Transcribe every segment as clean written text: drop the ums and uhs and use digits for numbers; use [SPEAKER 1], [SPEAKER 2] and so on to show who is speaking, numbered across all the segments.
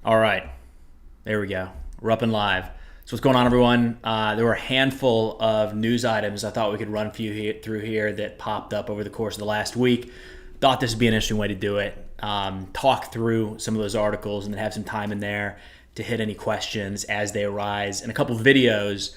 [SPEAKER 1] All right, there we go. We're up and live. So what's going on, everyone? There were a handful of news items I thought we could run through here that popped up over the course of the last week. Thought this would be an interesting way to do it. Talk through some of those articles and then have some time in there to hit any questions as they arise, and a couple of videos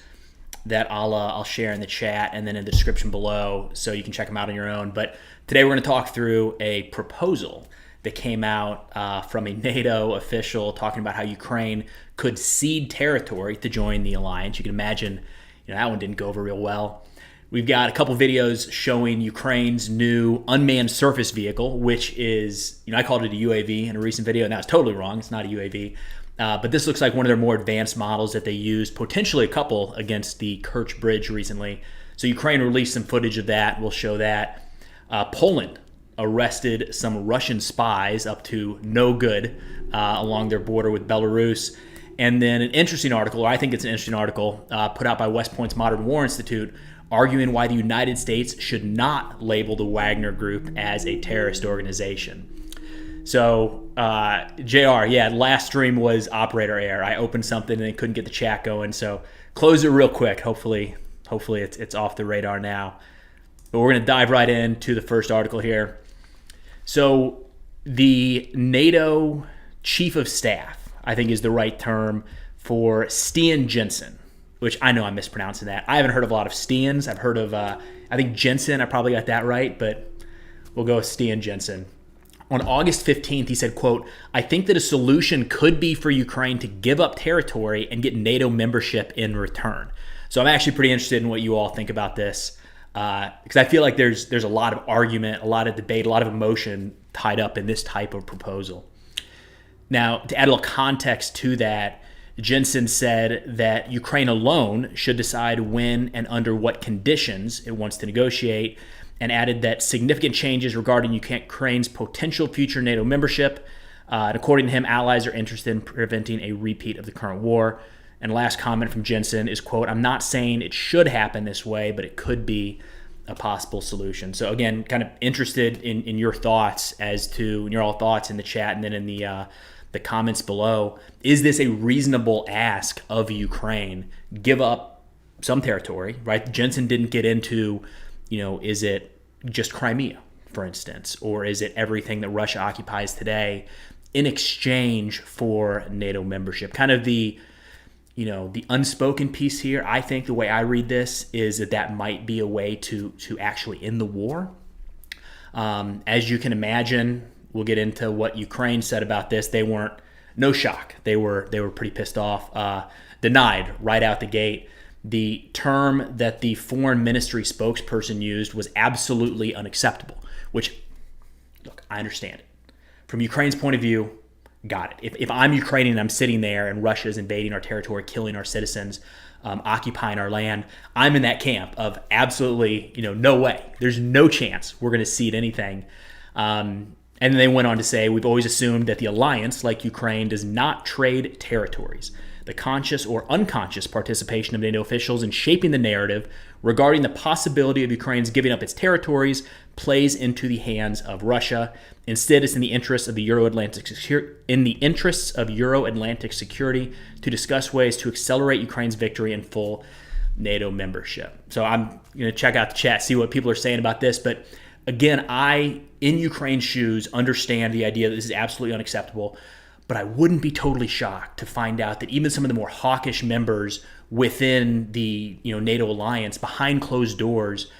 [SPEAKER 1] that I'll share in the chat and then in the description below, so you can check them out on your own. But today we're going to talk through a proposal that came out from a NATO official talking about how Ukraine could cede territory to join the alliance. You can imagine, that one didn't go over real well. We've got a couple videos showing Ukraine's new unmanned surface vehicle, which is, I called it a UAV in a recent video, and that was totally wrong. It's not a UAV. But this looks like one of their more advanced models that they used, potentially a couple against the Kerch Bridge recently. So Ukraine released some footage of that. We'll show that. Poland arrested some Russian spies up to no good along their border with Belarus. And then an interesting article, or I think it's an interesting article, put out by West Point's Modern War Institute, arguing why the United States should not label the Wagner group as a terrorist organization. So, JR, last stream was operator error. I opened something and couldn't get the chat going, so close it real quick. Hopefully it's off the radar now. But we're going to dive right into the first article here. So the NATO chief of staff, I think is the right term for Stian Jensen, which I know I'm mispronouncing that. I haven't heard of a lot of Stians. I've heard of, I think Jensen, I probably got that right, but we'll go with Stian Jensen. On August 15th, he said, quote, "I think that a solution could be for Ukraine to give up territory and get NATO membership in return." So I'm actually pretty interested in what you all think about this, because I feel like there's a lot of argument, a lot of debate, a lot of emotion tied up in this type of proposal. Now, to add a little context to that, Jensen said that Ukraine alone should decide when and under what conditions it wants to negotiate, and added that significant changes regarding Ukraine's potential future NATO membership. And according to him, allies are interested in preventing a repeat of the current war. And last comment from Jensen is, quote, "I'm not saying it should happen this way, but it could be a possible solution." So again, kind of interested in your thoughts your all thoughts in the chat and then in the comments below. Is this a reasonable ask of Ukraine? Give up some territory, right? Jensen didn't get into, is it just Crimea, for instance, or is it everything that Russia occupies today in exchange for NATO membership? Kind of the unspoken piece here, I think the way I read this is that might be a way to actually end the war. As you can imagine, we'll get into what Ukraine said about this. They weren't, no shock. They were pretty pissed off, denied right out the gate. The term that the foreign ministry spokesperson used was absolutely unacceptable, which, look, I understand it. From Ukraine's point of view, got it. If I'm Ukrainian and I'm sitting there and Russia is invading our territory, killing our citizens, occupying our land, I'm in that camp of absolutely, no way. There's no chance we're going to cede anything. And then they went on to say, "We've always assumed that the alliance, like Ukraine, does not trade territories. The conscious or unconscious participation of NATO officials in shaping the narrative regarding the possibility of Ukraine's giving up its territories plays into the hands of Russia. Instead, it's in the interests of Euro-Atlantic security to discuss ways to accelerate Ukraine's victory and full NATO membership." So I'm going to check out the chat, see what people are saying about this. But again, I, in Ukraine's shoes, understand the idea that this is absolutely unacceptable. But I wouldn't be totally shocked to find out that even some of the more hawkish members within the NATO alliance, behind closed doors,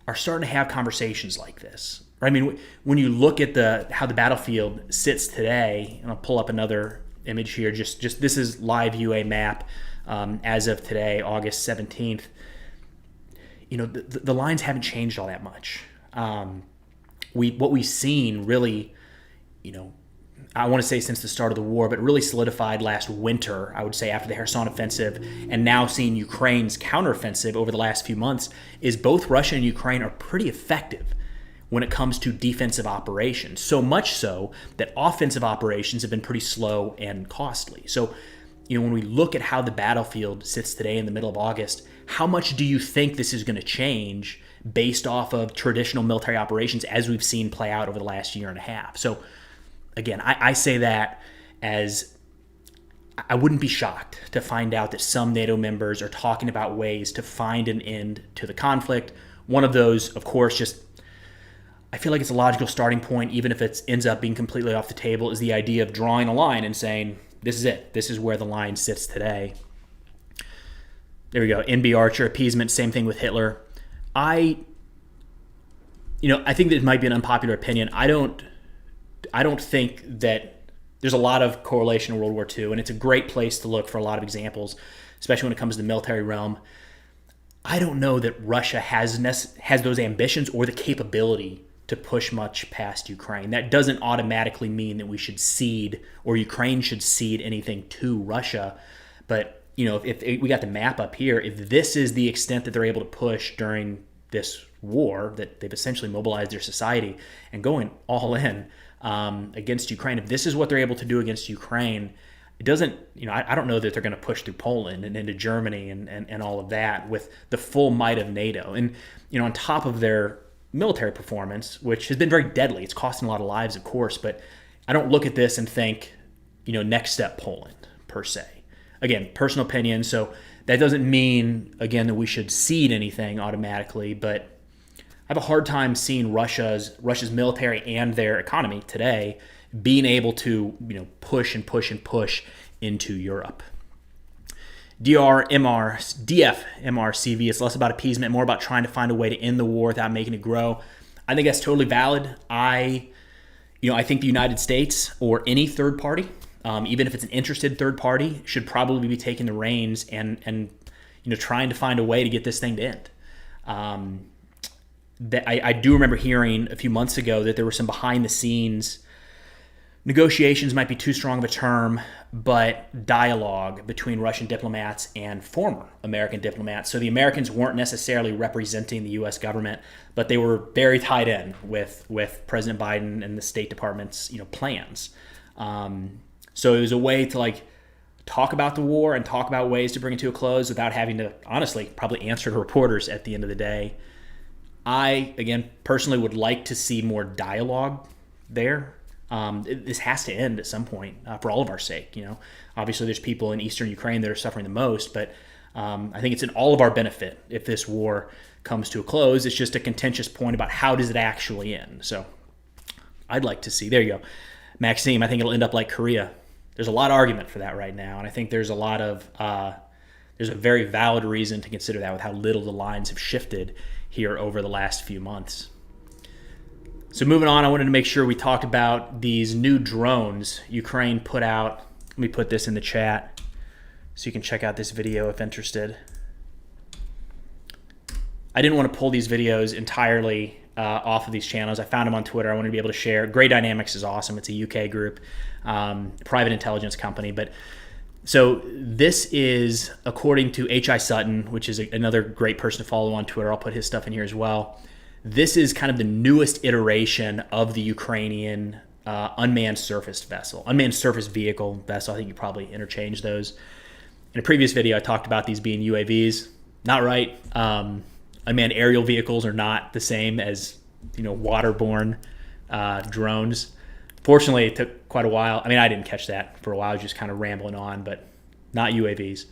[SPEAKER 1] are starting to have conversations like this. I mean, when you look at how the battlefield sits today, and I'll pull up another image here. Just this is live UA map as of today, August 17th. The lines haven't changed all that much. What we've seen really, I want to say since the start of the war, but really solidified last winter, I would say after the Kherson offensive, and now seeing Ukraine's counteroffensive over the last few months, is both Russia and Ukraine are pretty effective when it comes to defensive operations. So much so that offensive operations have been pretty slow and costly. So, when we look at how the battlefield sits today in the middle of August, how much do you think this is going to change based off of traditional military operations as we've seen play out over the last year and a half? So again, I say that as I wouldn't be shocked to find out that some NATO members are talking about ways to find an end to the conflict. One of those, of course, just I feel like it's a logical starting point, even if it ends up being completely off the table, is the idea of drawing a line and saying, this is it. This is where the line sits today. There we go. NB Archer, appeasement, same thing with Hitler. I think that it might be an unpopular opinion. I don't think that there's a lot of correlation in World War II, and it's a great place to look for a lot of examples, especially when it comes to the military realm. I don't know that Russia has those ambitions or the capability to push much past Ukraine. That doesn't automatically mean that we should cede or Ukraine should cede anything to Russia. But, if we got the map up here, if this is the extent that they're able to push during this war, that they've essentially mobilized their society and going all in against Ukraine, if this is what they're able to do against Ukraine, it doesn't, I don't know that they're going to push through Poland and into Germany and all of that with the full might of NATO. And, on top of their military performance, which has been very deadly, it's costing a lot of lives, of course, but I don't look at this and think, next step Poland per se. Again, personal opinion. So that doesn't mean, again, that we should cede anything automatically, but I have a hard time seeing Russia's military and their economy today being able to, push and push and push into Europe. DFMRCV, it's less about appeasement, more about trying to find a way to end the war without making it grow. I think that's totally valid. I think the United States or any third party, even if it's an interested third party, should probably be taking the reins and trying to find a way to get this thing to end. I do remember hearing a few months ago that there were some behind the scenes negotiations, might be too strong of a term, but dialogue between Russian diplomats and former American diplomats. So the Americans weren't necessarily representing the U.S. government, but they were very tied in with President Biden and the State Department's plans. So it was a way to talk about the war and talk about ways to bring it to a close without having to honestly probably answer to reporters at the end of the day. I, again, personally would like to see more dialogue there. This has to end at some point for all of our sake. Obviously there's people in eastern Ukraine that are suffering the most, but I think it's in all of our benefit if this war comes to a close. It's just a contentious point about how does it actually end. So I'd like to see, there you go, Maxime, I think it'll end up like Korea. There's a lot of argument for that right now, and I think there's a very valid reason to consider that with how little the lines have shifted here over the last few months. So moving on, I wanted to make sure we talked about these new drones Ukraine put out. Let me put this in the chat so you can check out this video if interested. I didn't want to pull these videos entirely off of these channels. I found them on Twitter. I wanted to be able to share. Grey Dynamics is awesome. It's a UK group, private intelligence company. But so this is according to H.I. Sutton, which is another great person to follow on Twitter. I'll put his stuff in here as well. This is kind of the newest iteration of the Ukrainian unmanned surface vehicle vessel. I think you probably interchange those. In a previous video, I talked about these being UAVs. Not right. Unmanned aerial vehicles are not the same as waterborne drones. Fortunately, it took quite a while. I mean, I didn't catch that for a while. I was just kind of rambling on, but not UAVs.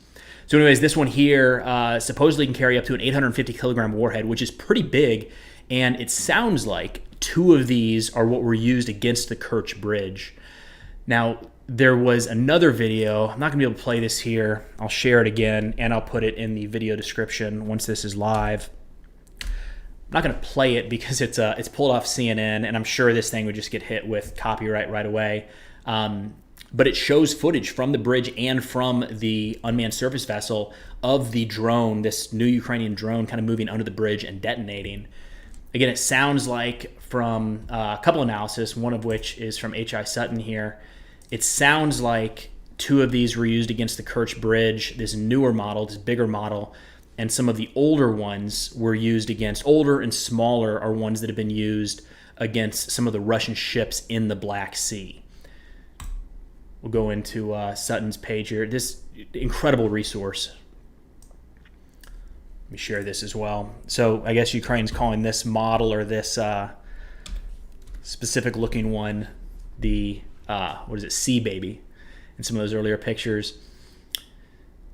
[SPEAKER 1] So anyways, this one here supposedly can carry up to an 850 kilogram warhead, which is pretty big. And it sounds like 2 of these are what were used against the Kerch Bridge. Now, there was another video. I'm not going to be able to play this here. I'll share it again, and I'll put it in the video description once this is live. I'm not going to play it because it's pulled off CNN, and I'm sure this thing would just get hit with copyright right away. But it shows footage from the bridge and from the unmanned surface vessel of the drone, this new Ukrainian drone kind of moving under the bridge and detonating. Again, it sounds like from a couple analysis, one of which is from H.I. Sutton here, it sounds like 2 of these were used against the Kerch Bridge, this newer model, this bigger model, and some of the older ones were used against, older and smaller are ones that have been used against some of the Russian ships in the Black Sea. We'll go into Sutton's page here. This incredible resource. Let me share this as well. So I guess Ukraine's calling this model or this specific looking one the, Sea Baby. in some of those earlier pictures.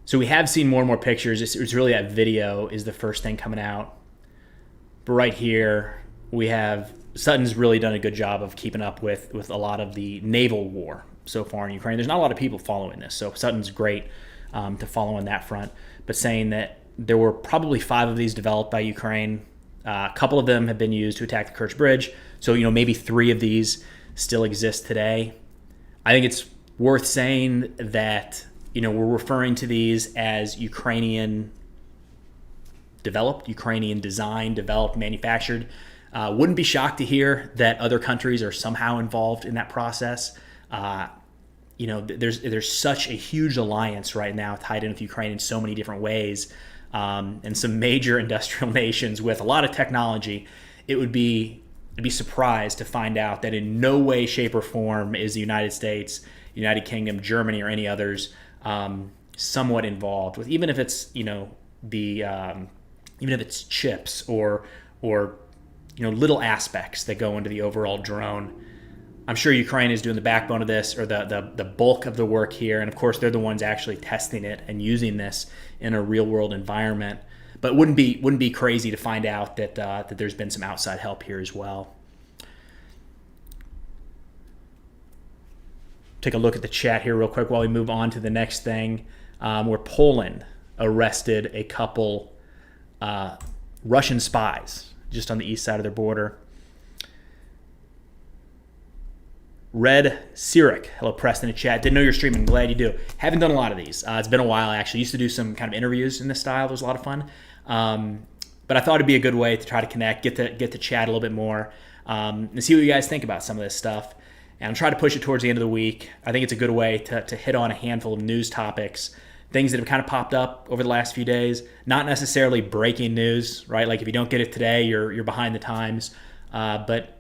[SPEAKER 1] So we have seen more and more pictures. It's really that video is the first thing coming out. But right here, we have Sutton's really done a good job of keeping up with a lot of the naval war so far in Ukraine. There's not a lot of people following this, so Sutton's great to follow on that front. But saying that there were probably 5 of these developed by Ukraine. A couple of them have been used to attack the Kerch Bridge. So, maybe 3 of these still exist today. I think it's worth saying that, we're referring to these as Ukrainian developed, Ukrainian designed, developed, manufactured. Wouldn't be shocked to hear that other countries are somehow involved in that process. There's such a huge alliance right now tied in with Ukraine in so many different ways, and some major industrial nations with a lot of technology. I'd be surprised to find out that in no way, shape, or form is the United States, United Kingdom, Germany, or any others somewhat involved with, even if it's even if it's chips or little aspects that go into the overall drone. I'm sure Ukraine is doing the backbone of this, or the bulk of the work here, and of course they're the ones actually testing it and using this in a real world environment. But wouldn't be crazy to find out that there's been some outside help here as well. Take a look at the chat here real quick while we move on to the next thing, where Poland arrested a couple Russian spies just on the east side of their border. Red Sirik, hello Preston in chat. Didn't know you're streaming. Glad you do. Haven't done a lot of these. It's been a while actually. Used to do some kind of interviews in this style. It was a lot of fun. But I thought it'd be a good way to try to connect, get to chat a little bit more, and see what you guys think about some of this stuff. And I'm trying to push it towards the end of the week. I think it's a good way to hit on a handful of news topics, things that have kind of popped up over the last few days. Not necessarily breaking news, right? Like if you don't get it today, you're behind the times. But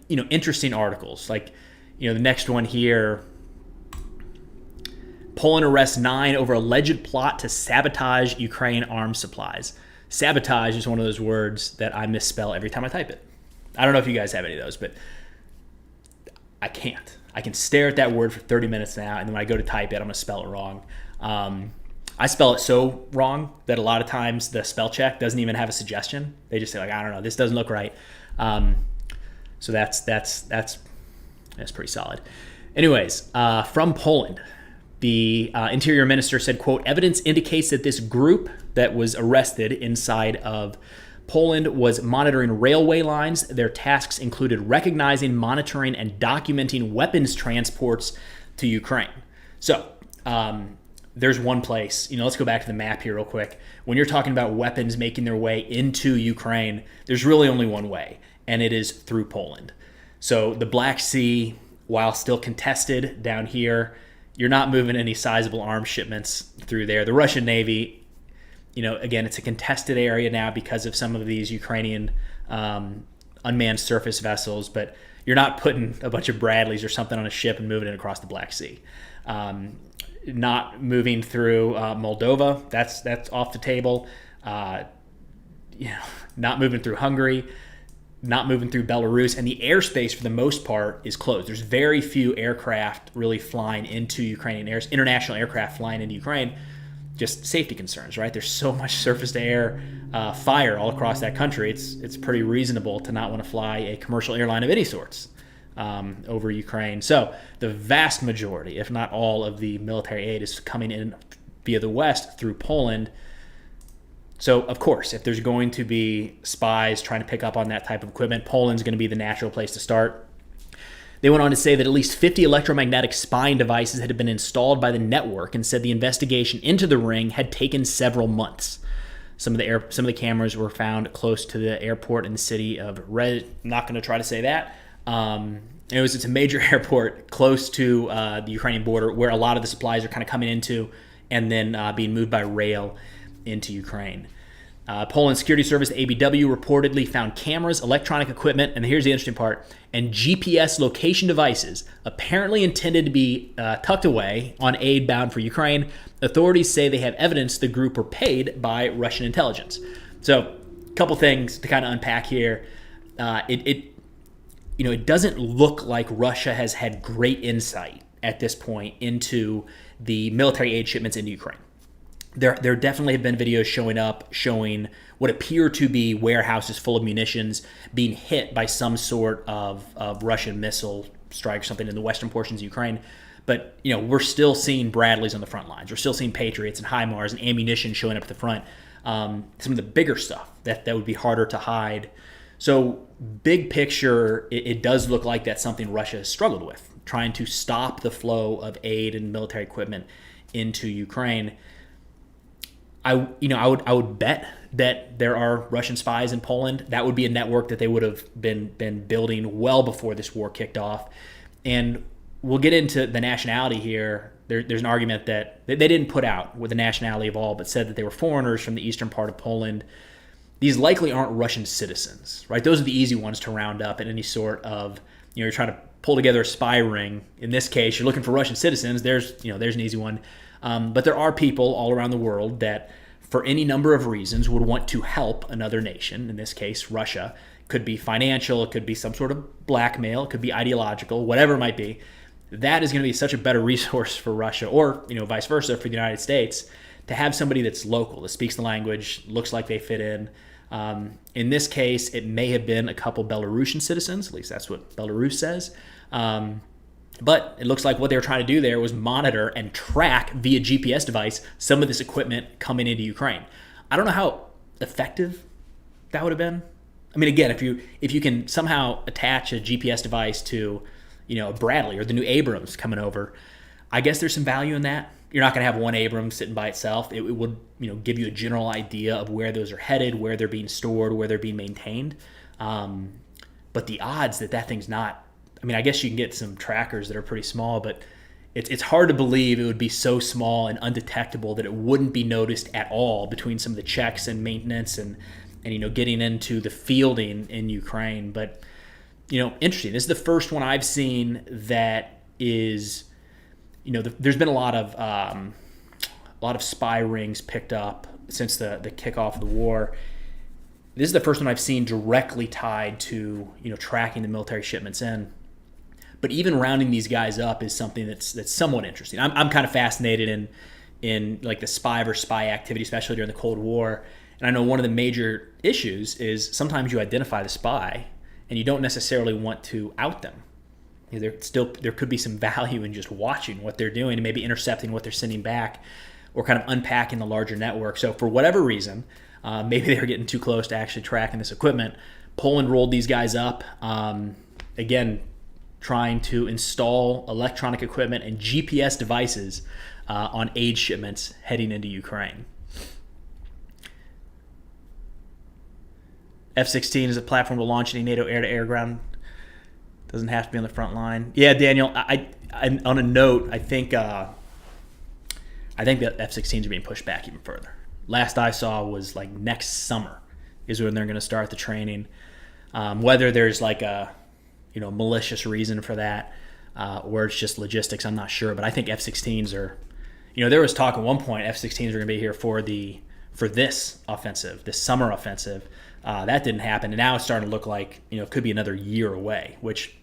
[SPEAKER 1] interesting articles. Like the next one here. Poland arrests 9 over alleged plot to sabotage Ukraine arms supplies. Sabotage is one of those words that I misspell every time I type it. I don't know if you guys have any of those, but I can't. I can stare at that word for 30 minutes now, and then when I go to type it, I'm going to spell it wrong. I spell it so wrong that a lot of times the spell check doesn't even have a suggestion. They just say, like, I don't know, this doesn't look right. So that's pretty solid. Anyways, from Poland, the interior minister said, quote, evidence indicates that this group that was arrested inside of Poland was monitoring railway lines. Their tasks included recognizing, monitoring, and documenting weapons transports to Ukraine. So there's one place, let's go back to the map here real quick. When you're talking about weapons making their way into Ukraine, there's really only one way, and it is through Poland. So the Black Sea, while still contested down here, you're not moving any sizable arms shipments through there. The Russian Navy, again, it's a contested area now because of some of these Ukrainian unmanned surface vessels, but you're not putting a bunch of Bradleys or something on a ship and moving it across the Black Sea. Not moving through Moldova, that's off the table. Not moving through Hungary, not moving through Belarus, and the airspace for the most part is closed. There's very few aircraft really flying into Ukrainian airs, international aircraft flying into Ukraine. Just safety concerns, right? There's so much surface-to-air fire all across that country. It's pretty reasonable to not want to fly a commercial airline of any sorts over Ukraine. So the vast majority, if not all, of the military aid is coming in via the west through Poland. So, of course, if there's going to be spies trying to pick up on that type of equipment, Poland's going to be the natural place to start. They went on to say that at least 50 electromagnetic spying devices had been installed by the network, and said the investigation into the ring had taken several months. Some of the cameras were found close to the airport in the city of Red. Not going to try to say that. It's a major airport close to the Ukrainian border, where a lot of the supplies are kind of coming into, and then being moved by rail into Ukraine. Poland's security service, the ABW, reportedly found cameras, electronic equipment, and here's the interesting part, and GPS location devices apparently intended to be tucked away on aid bound for Ukraine. Authorities say they have evidence the group were paid by Russian intelligence. So, a couple things to kind of unpack here. It doesn't look like Russia has had great insight at this point into the military aid shipments into Ukraine. There definitely have been videos showing what appear to be warehouses full of munitions being hit by some sort of Russian missile strike, something in the western portions of Ukraine. But we're still seeing Bradleys on the front lines. We're still seeing Patriots and HIMARS and ammunition showing up at the front. Some of the bigger stuff that would be harder to hide. So big picture, it does look like that's something Russia has struggled with, trying to stop the flow of aid and military equipment into Ukraine. I would bet that there are Russian spies in Poland. That would be a network that they would have been building well before this war kicked off. And we'll get into the nationality here. There's an argument that they didn't put out with the nationality of all, but said that they were foreigners from the eastern part of Poland. These likely aren't Russian citizens, right? Those are the easy ones to round up in any sort of, you're trying to pull together a spy ring. In this case, you're looking for Russian citizens. There's an easy one. But there are people all around the world that, for any number of reasons, would want to help another nation. In this case, Russia. Could be financial. It could be some sort of blackmail. It could be ideological. Whatever it might be. That is going to be such a better resource for Russia, or vice versa for the United States, to have somebody that's local, that speaks the language, looks like they fit in. In this case, it may have been a couple Belarusian citizens. At least that's what Belarus says. But it looks like what they were trying to do there was monitor and track via GPS device some of this equipment coming into Ukraine. I don't know how effective that would have been. I mean, again, if you can somehow attach a GPS device to, a Bradley or the new Abrams coming over, I guess there's some value in that. You're not going to have one Abrams sitting by itself. It would, give you a general idea of where those are headed, where they're being stored, where they're being maintained. But the odds that thing's not, I guess you can get some trackers that are pretty small, but it's hard to believe it would be so small and undetectable that it wouldn't be noticed at all between some of the checks and maintenance and getting into the fielding in Ukraine. But, interesting. This is the first one I've seen that is, there's been a lot of spy rings picked up since the kickoff of the war. This is the first one I've seen directly tied to, tracking the military shipments in. But even rounding these guys up is something that's somewhat interesting. I'm kind of fascinated in like the spy versus spy activity, especially during the Cold War. And I know one of the major issues is sometimes you identify the spy and you don't necessarily want to out them. There could be some value in just watching what they're doing and maybe intercepting what they're sending back, or kind of unpacking the larger network. So for whatever reason, maybe they were getting too close to actually tracking this equipment. Poland rolled these guys up. Again, trying to install electronic equipment and GPS devices on aid shipments heading into Ukraine. F-16 is a platform to launch any NATO air-to-air ground. Doesn't have to be on the front line. Yeah, Daniel. I on a note, I think that F-16s are being pushed back even further. Last I saw was like next summer is when they're going to start the training. Whether there's like a malicious reason for that, or it's just logistics, I'm not sure. But I think F-16s are, there was talk at one point F-16s are going to be here for this offensive, this summer offensive. That didn't happen, and now it's starting to look like it could be another year away, which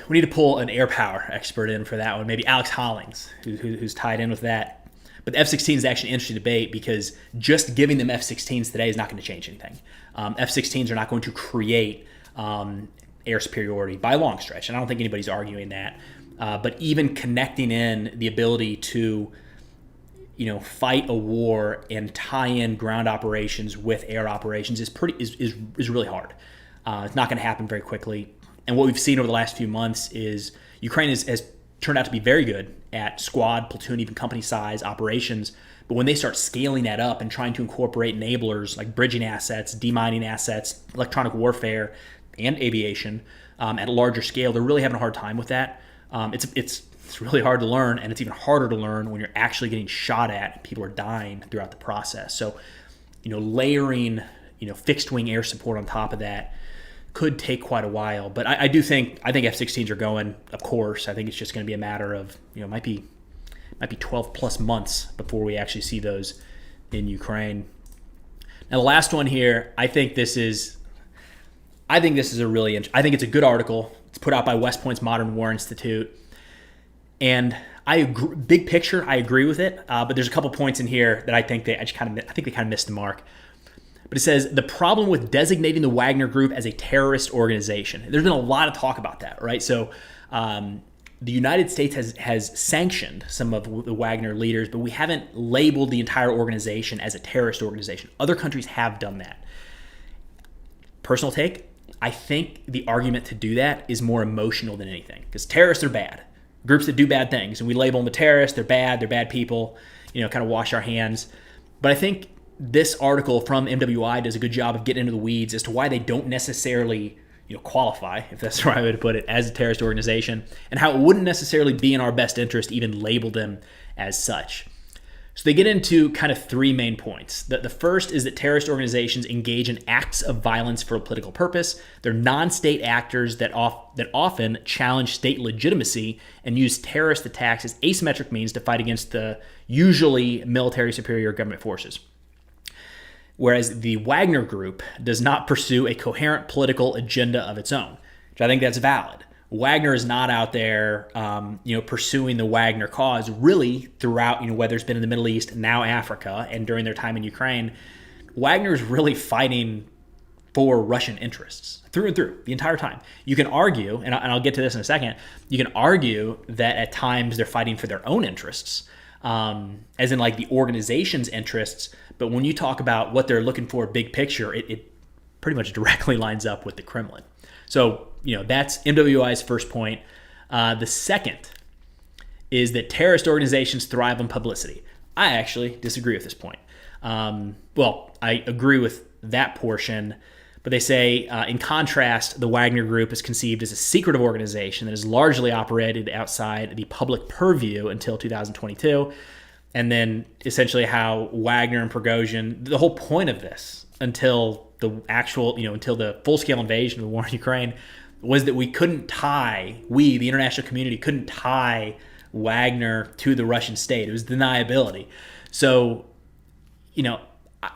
[SPEAKER 1] we need to pull an air power expert in for that one. Maybe Alex Hollings, who's tied in with that. But the F-16 is actually an interesting debate because just giving them F-16s today is not going to change anything. F-16s are not going to create air superiority by a long stretch, and I don't think anybody's arguing that. But even connecting in the ability to fight a war and tie in ground operations with air operations is really hard. It's not going to happen very quickly. And what we've seen over the last few months is Ukraine has turned out to be very good at squad, platoon, even company size operations. But when they start scaling that up and trying to incorporate enablers like bridging assets, demining assets, electronic warfare, and aviation at a larger scale, they're really having a hard time with that. It's really hard to learn, and it's even harder to learn when you're actually getting shot at and people are dying throughout the process. So, layering, fixed wing air support on top of that could take quite a while. But I think F-16s are going, of course. I think it's just going to be a matter of, might be 12 plus months before we actually see those in Ukraine. Now, the last one here, I think it's a good article. It's put out by West Point's Modern War Institute. And I agree, big picture, I agree with it. But there's a couple points in here that I think they kind of missed the mark. But it says the problem with designating the Wagner Group as a terrorist organization. There's been a lot of talk about that, right? So the United States has sanctioned some of the Wagner leaders, but we haven't labeled the entire organization as a terrorist organization. Other countries have done that. Personal take, I think the argument to do that is more emotional than anything, because terrorists are bad. Groups that do bad things, and we label them a terrorist, they're bad people, kind of wash our hands. But I think this article from MWI does a good job of getting into the weeds as to why they don't necessarily qualify, if that's the right way to put it, as a terrorist organization, and how it wouldn't necessarily be in our best interest to even label them as such. So they get into kind of three main points. The first is that terrorist organizations engage in acts of violence for a political purpose. They're non-state actors that often challenge state legitimacy and use terrorist attacks as asymmetric means to fight against the usually military superior government forces. Whereas the Wagner Group does not pursue a coherent political agenda of its own, which I think that's valid. Wagner is not out there, pursuing the Wagner cause really throughout, whether it's been in the Middle East, now Africa, and during their time in Ukraine. Wagner is really fighting for Russian interests through and through the entire time. You can argue, and I'll get to this in a second, you can argue that at times they're fighting for their own interests, as in like the organization's interests. But when you talk about what they're looking for big picture, it pretty much directly lines up with the Kremlin. So, that's MWI's first point. The second is that terrorist organizations thrive on publicity. I actually disagree with this point. I agree with that portion, but they say, in contrast, the Wagner Group is conceived as a secretive organization that is largely operated outside the public purview until 2022. And then essentially how Wagner and Prigozhin, the whole point of this until the actual, until the full-scale invasion of the war in Ukraine, was that we couldn't tie, the international community couldn't tie Wagner to the Russian state. It was deniability. So,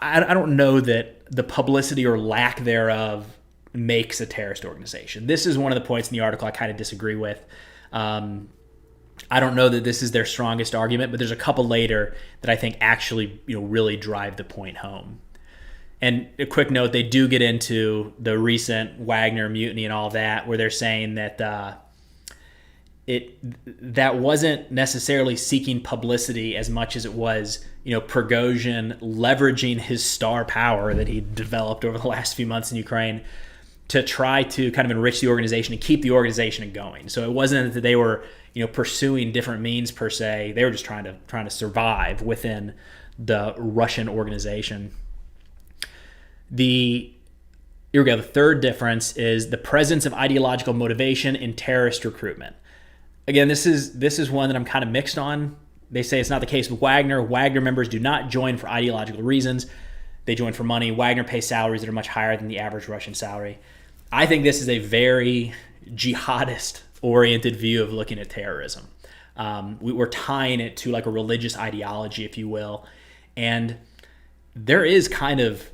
[SPEAKER 1] I don't know that the publicity or lack thereof makes a terrorist organization. This is one of the points in the article I kind of disagree with. I don't know that this is their strongest argument, but there's a couple later that I think actually, really drive the point home. And a quick note, they do get into the recent Wagner mutiny and all that, where they're saying that that wasn't necessarily seeking publicity as much as it was, Prigozhin leveraging his star power that he developed over the last few months in Ukraine to try to kind of enrich the organization and keep the organization going. So it wasn't that they were, pursuing different means per se. They were just trying to survive within the Russian organization. The third difference is the presence of ideological motivation in terrorist recruitment. Again, this is one that I'm kind of mixed on. They say it's not the case with Wagner. Wagner members do not join for ideological reasons. They join for money. Wagner pays salaries that are much higher than the average Russian salary. I think this is a very jihadist-oriented view of looking at terrorism. We're tying it to like a religious ideology, if you will. And there's kind of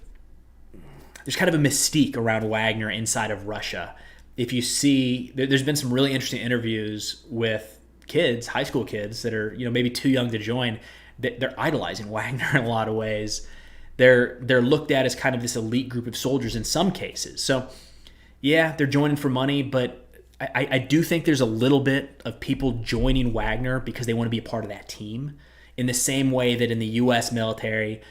[SPEAKER 1] a mystique around Wagner inside of Russia. If you see, there's been some really interesting interviews with kids, high school kids that are, maybe too young to join. They're idolizing Wagner in a lot of ways. They're looked at as kind of this elite group of soldiers in some cases. So, yeah, they're joining for money, but I do think there's a little bit of people joining Wagner because they want to be a part of that team. In the same way that in the U.S. military,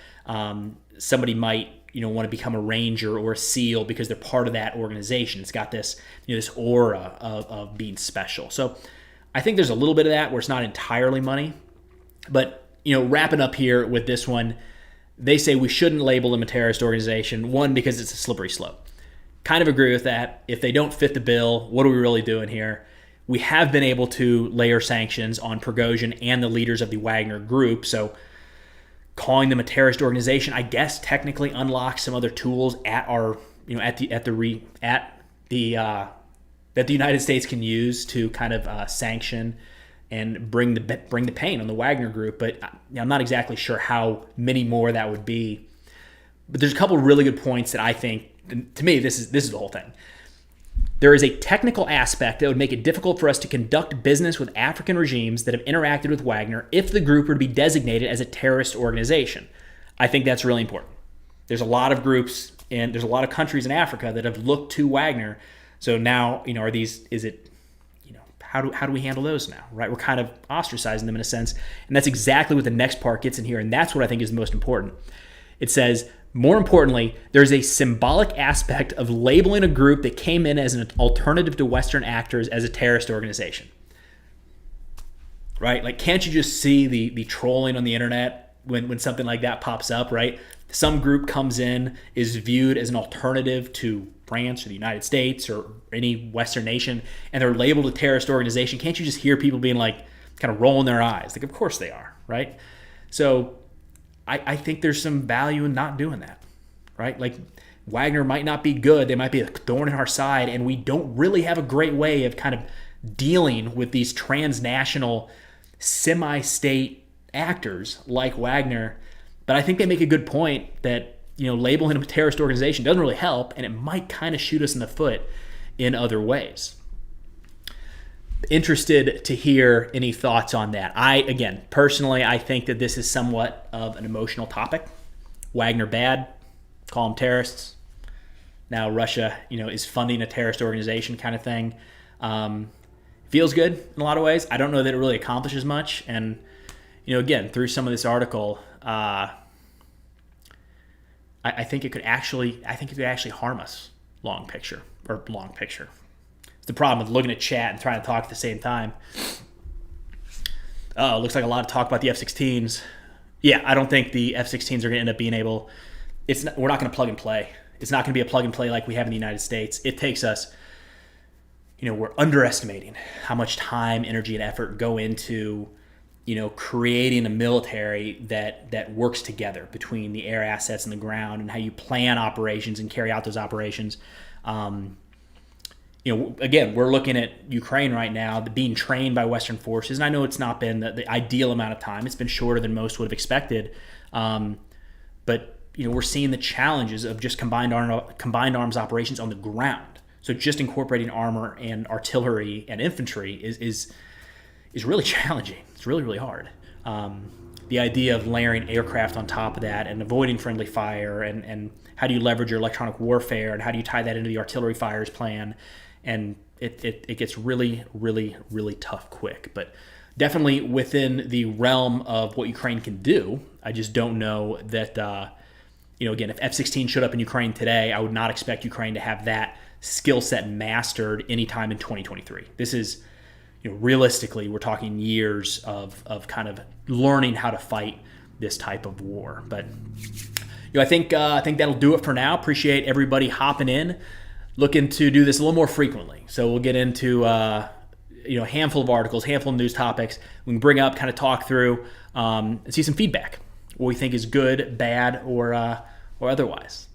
[SPEAKER 1] somebody might want to become a Ranger or a SEAL because they're part of that organization. It's got this this aura of being special. So I think there's a little bit of that where it's not entirely money. But wrapping up here with this one, they say we shouldn't label them a terrorist organization. One, because it's a slippery slope. Kind of agree with that. If they don't fit the bill, what are we really doing here? We have been able to layer sanctions on Prigozhin and the leaders of the Wagner Group. So calling them a terrorist organization, I guess, technically unlocks some other tools at our, that the United States can use to kind of sanction and bring the pain on the Wagner Group. But I'm not exactly sure how many more that would be. But there's a couple of really good points that I think, to me, this is the whole thing. There is a technical aspect that would make it difficult for us to conduct business with African regimes that have interacted with Wagner if the group were to be designated as a terrorist organization. I think that's really important. There's a lot of groups and there's a lot of countries in Africa that have looked to Wagner. So now, how do we handle those now, right? We're kind of ostracizing them in a sense. And that's exactly what the next part gets in here. And that's what I think is most important. It says, more importantly, there's a symbolic aspect of labeling a group that came in as an alternative to Western actors as a terrorist organization. Right? Like, can't you just see the trolling on the internet when something like that pops up, right? Some group comes in, is viewed as an alternative to France or the United States or any Western nation, and they're labeled a terrorist organization. Can't you just hear people being like, kind of rolling their eyes? Like, of course they are, right? So I think there's some value in not doing that, right? Like, Wagner might not be good. They might be a thorn in our side, and we don't really have a great way of kind of dealing with these transnational semi-state actors like Wagner. But I think they make a good point that, labeling them a terrorist organization doesn't really help, and it might kind of shoot us in the foot in other ways. Interested to hear any thoughts on that. Personally, I think that this is somewhat of an emotional topic. Wagner bad, call them terrorists. Now Russia, is funding a terrorist organization kind of thing. Feels good in a lot of ways. I don't know that it really accomplishes much. And, again, through some of this article, I think it could actually harm us long picture. It's the problem with looking at chat and trying to talk at the same time. Oh, looks like a lot of talk about the F-16s. Yeah, I don't think the F-16s are going to end up being able. We're not going to plug and play. It's not going to be a plug and play like we have in the United States. It takes us. We're underestimating how much time, energy, and effort go into creating a military that works together between the air assets and the ground, and how you plan operations and carry out those operations. Again, we're looking at Ukraine right now, being trained by Western forces, and I know it's not been the ideal amount of time. It's been shorter than most would have expected. But we're seeing the challenges of just combined arms operations on the ground. So just incorporating armor and artillery and infantry is really challenging. It's really, really hard. The idea of layering aircraft on top of that and avoiding friendly fire, and how do you leverage your electronic warfare, and how do you tie that into the artillery fires plan? And it gets really, really, really tough quick. But definitely within the realm of what Ukraine can do. I just don't know that, again, if F-16 showed up in Ukraine today, I would not expect Ukraine to have that skill set mastered anytime in 2023. This is, realistically, we're talking years of kind of learning how to fight this type of war. But I think that'll do it for now. Appreciate everybody hopping in. Looking to do this a little more frequently. So we'll get into a handful of articles, handful of news topics. We can bring up, kind of talk through, and see some feedback. What we think is good, bad, or otherwise.